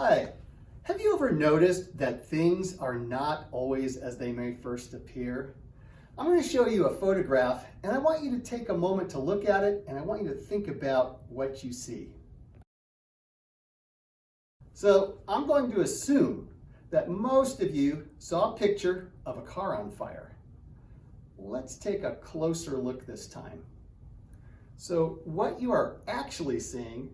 Hi. Have you ever noticed that things are not always as they may first appear? I'm going to show you a photograph, and I want you to take a moment to look at it, and I want you to think about what you see. So I'm going to assume that most of you saw a picture of a car on fire. Let's take a closer look this time. So what you are actually seeing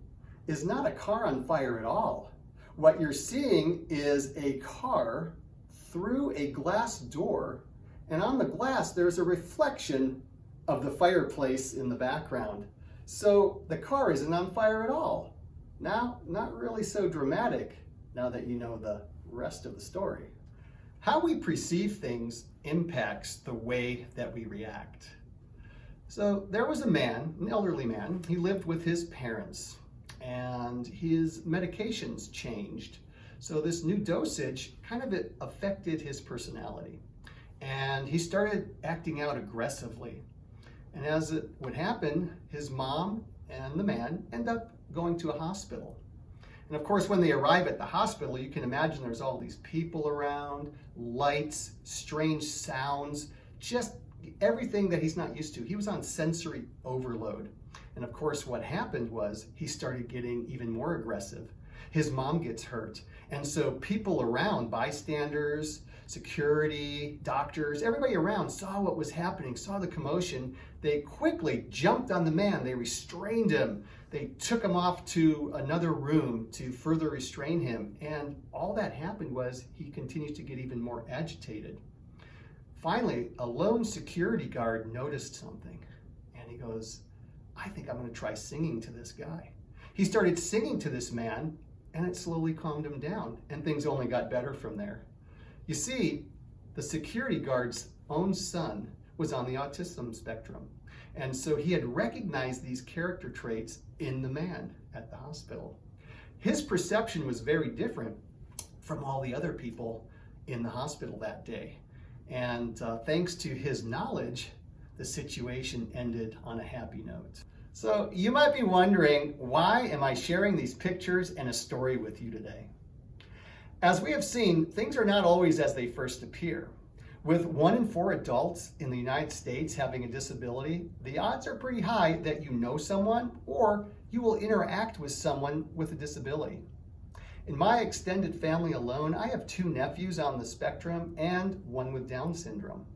is not a car on fire at all. What you're seeing is a car through a glass door, and on the glass there's a reflection of the fireplace in the background. So the car isn't on fire at all. Now, not really so dramatic now that you know the rest of the story. How we perceive things impacts the way that we react. So there was a man, an elderly man, he lived with his parents, and his medications changed. So this new dosage kind of affected his personality. And he started acting out aggressively. And as it would happen, his mom and the man end up going to a hospital. And of course, when they arrive at the hospital, you can imagine there's all these people around, lights, strange sounds, just everything that he's not used to. He was on sensory overload. And of course, what happened was he started getting even more aggressive. His mom gets hurt. And so people around, bystanders, security, doctors, everybody around saw what was happening, saw the commotion. They quickly jumped on the man. They restrained him. They took him off to another room to further restrain him. And all that happened was he continued to get even more agitated. Finally, a lone security guard noticed something, and he goes, I think I'm going to try singing to this guy. He started singing to this man, and it slowly calmed him down, and things only got better from there. You see, the security guard's own son was on the autism spectrum, and so he had recognized these character traits in the man at the hospital. His perception was very different from all the other people in the hospital that day. And thanks to his knowledge, the situation ended on a happy note. So you might be wondering, why am I sharing these pictures and a story with you today? As we have seen, things are not always as they first appear. With 1 in 4 adults in the United States having a disability, the odds are pretty high that you know someone or you will interact with someone with a disability. In my extended family alone, I have 2 nephews on the spectrum and 1 with Down syndrome.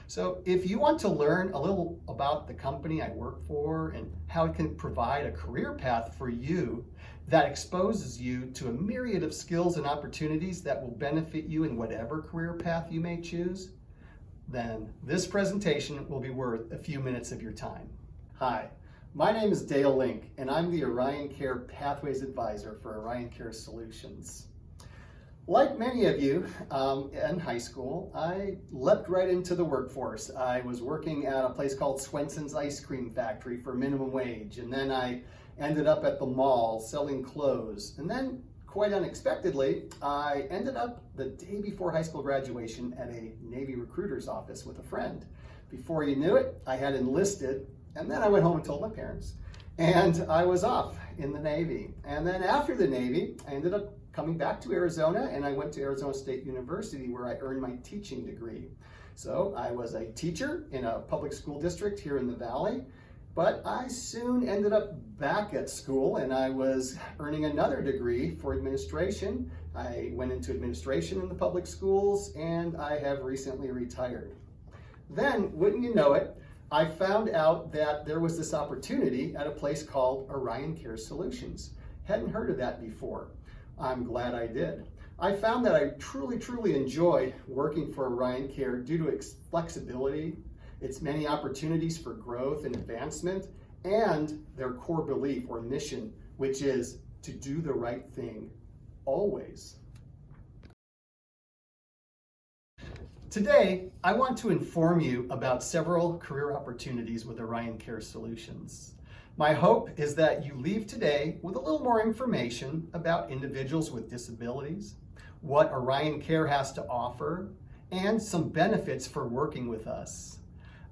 So if you want to learn a little about the company I work for and how it can provide a career path for you that exposes you to a myriad of skills and opportunities that will benefit you in whatever career path you may choose, then this presentation will be worth a few minutes of your time. Hi. My name is Dale Link, and I'm the Orion Care Pathways Advisor for Orion Care Solutions. Like many of you in high school, I leapt right into the workforce. I was working at a place called Swenson's Ice Cream Factory for minimum wage, and then I ended up at the mall selling clothes. And then, quite unexpectedly, I ended up the day before high school graduation at a Navy recruiter's office with a friend. Before you knew it, I had enlisted. And then I went home and told my parents, and I was off in the Navy. And then after the Navy, I ended up coming back to Arizona, and I went to Arizona State University where I earned my teaching degree. So I was a teacher in a public school district here in the Valley, but I soon ended up back at school, and I was earning another degree for administration. I went into administration in the public schools, and I have recently retired. Then, wouldn't you know it, I found out that there was this opportunity at a place called Orion Care Solutions. Hadn't heard of that before. I'm glad I did. I found that I truly enjoy working for Orion Care due to its flexibility, its many opportunities for growth and advancement, and their core belief or mission, which is to do the right thing always. Today, I want to inform you about several career opportunities with Orion Care Solutions. My hope is that you leave today with a little more information about individuals with disabilities, what Orion Care has to offer, and some benefits for working with us.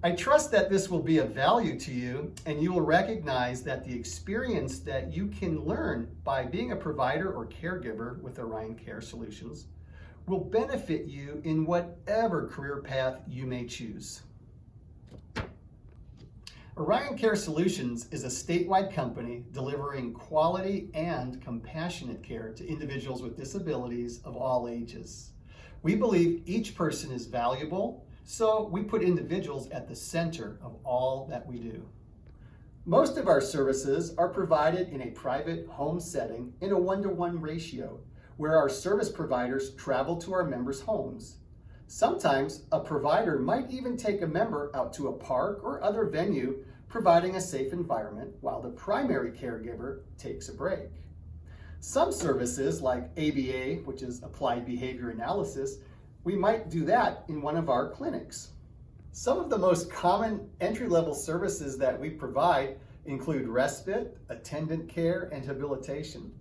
I trust that this will be of value to you, and you will recognize that the experience that you can learn by being a provider or caregiver with Orion Care Solutions will benefit you in whatever career path you may choose. Orion Care Solutions is a statewide company delivering quality and compassionate care to individuals with disabilities of all ages. We believe each person is valuable, so we put individuals at the center of all that we do. Most of our services are provided in a private home setting in a 1-to-1 ratio, where our service providers travel to our members' homes. Sometimes a provider might even take a member out to a park or other venue, providing a safe environment while the primary caregiver takes a break. Some services, like ABA, which is Applied Behavior Analysis, we might do that in one of our clinics. Some of the most common entry-level services that we provide include respite, attendant care, and habilitation.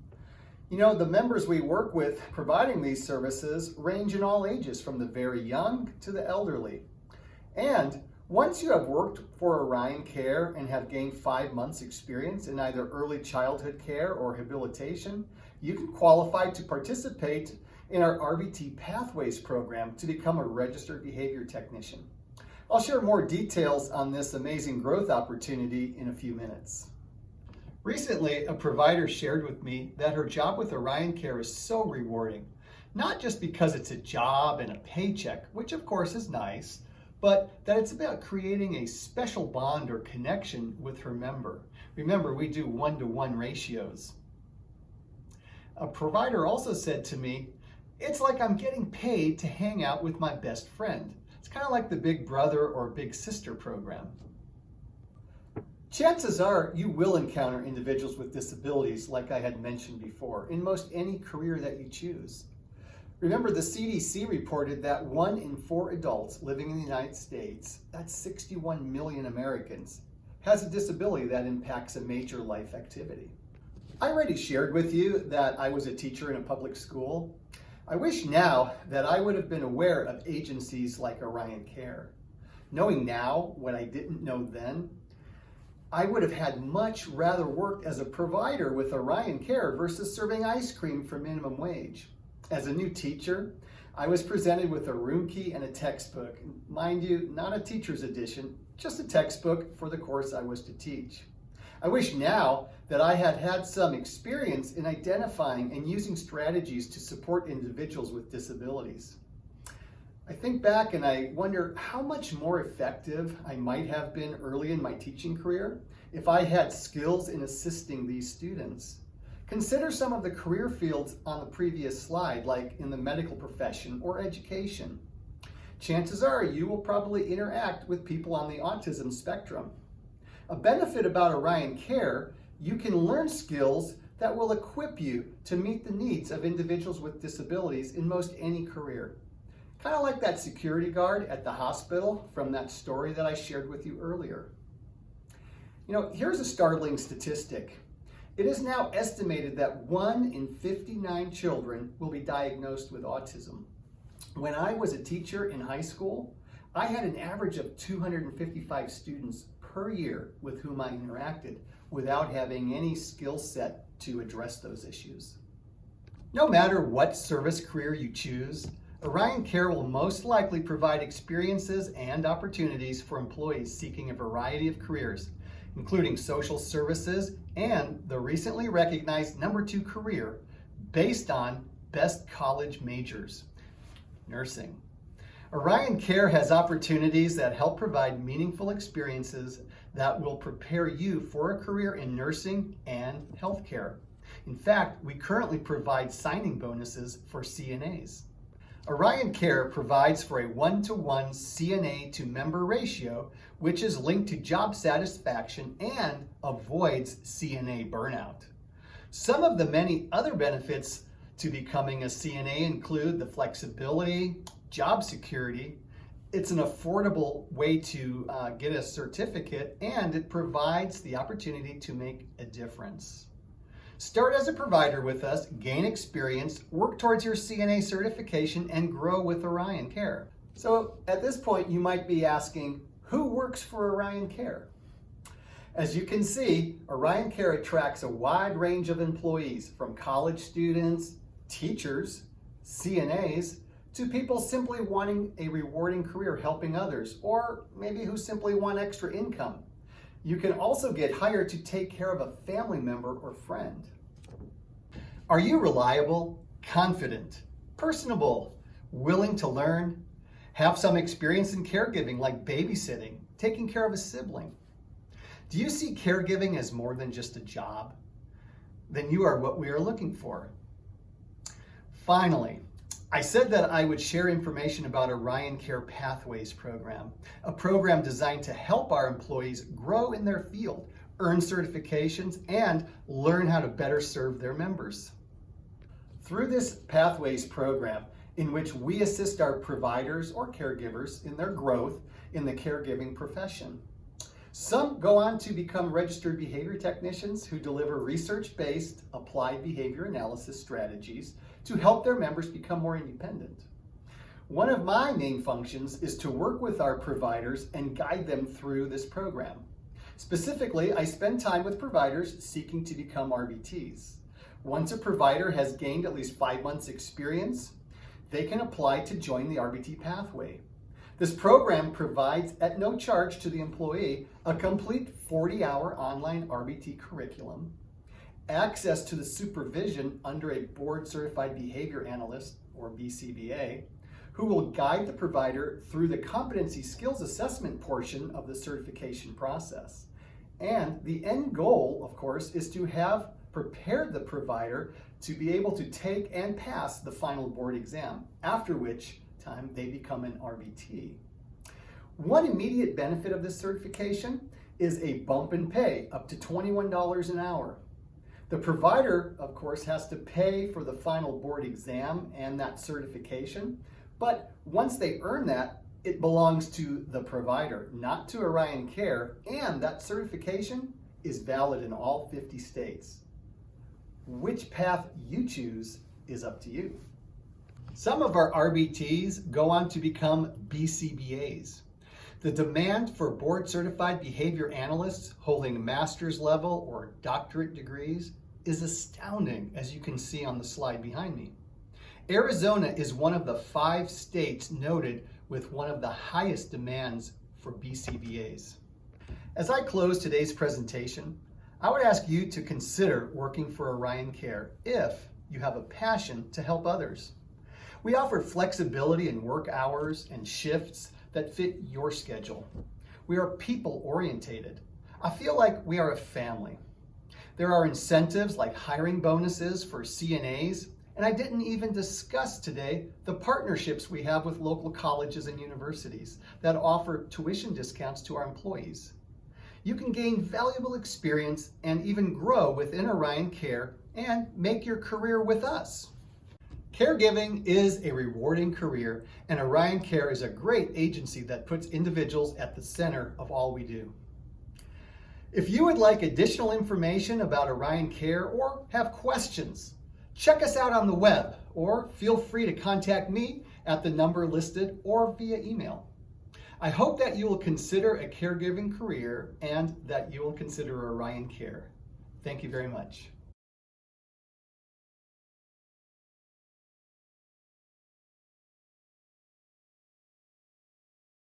You know, the members we work with providing these services range in all ages, from the very young to the elderly. And once you have worked for Orion Care and have gained 5 months experience in either early childhood care or habilitation, you can qualify to participate in our RBT Pathways program to become a registered behavior technician. I'll share more details on this amazing growth opportunity in a few minutes. Recently, a provider shared with me that her job with Orion Care is so rewarding, not just because it's a job and a paycheck, which of course is nice, but that it's about creating a special bond or connection with her member. Remember, we do 1-to-1 ratios. A provider also said to me, "It's like I'm getting paid to hang out with my best friend." It's kind of like the Big Brother or Big Sister program. Chances are you will encounter individuals with disabilities, like I had mentioned before, in most any career that you choose. Remember, the CDC reported that 1 in 4 adults living in the United States, that's 61 million Americans, has a disability that impacts a major life activity. I already shared with you that I was a teacher in a public school. I wish now that I would have been aware of agencies like Orion Care. Knowing now what I didn't know then, I would have had much rather worked as a provider with Orion Care versus serving ice cream for minimum wage. As a new teacher, I was presented with a room key and a textbook. Mind you, not a teacher's edition, just a textbook for the course I was to teach. I wish now that I had had some experience in identifying and using strategies to support individuals with disabilities. I think back and I wonder how much more effective I might have been early in my teaching career if I had skills in assisting these students. Consider some of the career fields on the previous slide, like in the medical profession or education. Chances are you will probably interact with people on the autism spectrum. A benefit about Orion Care, you can learn skills that will equip you to meet the needs of individuals with disabilities in most any career. Kind of like that security guard at the hospital from that story that I shared with you earlier. You know, here's a startling statistic. It is now estimated that 1 in 59 children will be diagnosed with autism. When I was a teacher in high school, I had an average of 255 students per year with whom I interacted without having any skill set to address those issues. No matter what service career you choose, Orion Care will most likely provide experiences and opportunities for employees seeking a variety of careers, including social services and the recently recognized #2 career based on best college majors, nursing. Orion Care has opportunities that help provide meaningful experiences that will prepare you for a career in nursing and healthcare. In fact, we currently provide signing bonuses for CNAs. Orion Care provides for a 1-to-1 CNA to member ratio, which is linked to job satisfaction and avoids CNA burnout. Some of the many other benefits to becoming a CNA include the flexibility, job security. It's an affordable way to get a certificate, and it provides the opportunity to make a difference. Start as a provider with us, gain experience, work towards your CNA certification, and grow with Orion Care. So at this point, you might be asking, who works for Orion Care? As you can see, Orion Care attracts a wide range of employees, from college students, teachers, CNAs, to people simply wanting a rewarding career helping others, or maybe who simply want extra income. You can also get hired to take care of a family member or friend. Are you reliable, confident, personable, willing to learn, have some experience in caregiving like babysitting, taking care of a sibling? Do you see caregiving as more than just a job? Then you are what we are looking for. Finally, I said that I would share information about Orion Care Pathways program, a program designed to help our employees grow in their field, earn certifications, and learn how to better serve their members. Through this Pathways program, in which we assist our providers or caregivers in their growth in the caregiving profession. Some go on to become registered behavior technicians who deliver research-based applied behavior analysis strategies to help their members become more independent. One of my main functions is to work with our providers and guide them through this program. Specifically, I spend time with providers seeking to become RBTs. Once a provider has gained at least 5 months experience, they can apply to join the RBT pathway. This program provides, at no charge to the employee, a complete 40-hour online RBT curriculum, access to the supervision under a board-certified behavior analyst, or BCBA, who will guide the provider through the competency skills assessment portion of the certification process. And the end goal, of course, is to have prepared the provider to be able to take and pass the final board exam, after which time they become an RBT. One immediate benefit of this certification is a bump in pay, up to $21 an hour. The provider, of course, has to pay for the final board exam and that certification, but once they earn that, it belongs to the provider, not to Orion Care, and that certification is valid in all 50 states. Which path you choose is up to you. Some of our RBTs go on to become BCBAs. The demand for board-certified behavior analysts holding master's level or doctorate degrees is astounding, as you can see on the slide behind me. Arizona is one of the 5 states noted with one of the highest demands for BCBAs. As I close today's presentation, I would ask you to consider working for Orion Care if you have a passion to help others. We offer flexibility in work hours and shifts that fit your schedule. We are people-orientated. I feel like we are a family. There are incentives like hiring bonuses for CNAs, and I didn't even discuss today the partnerships we have with local colleges and universities that offer tuition discounts to our employees. You can gain valuable experience and even grow within Orion Care and make your career with us. Caregiving is a rewarding career, and Orion Care is a great agency that puts individuals at the center of all we do. If you would like additional information about Orion Care or have questions, check us out on the web or feel free to contact me at the number listed or via email. I hope that you will consider a caregiving career and that you will consider Orion Care. Thank you very much.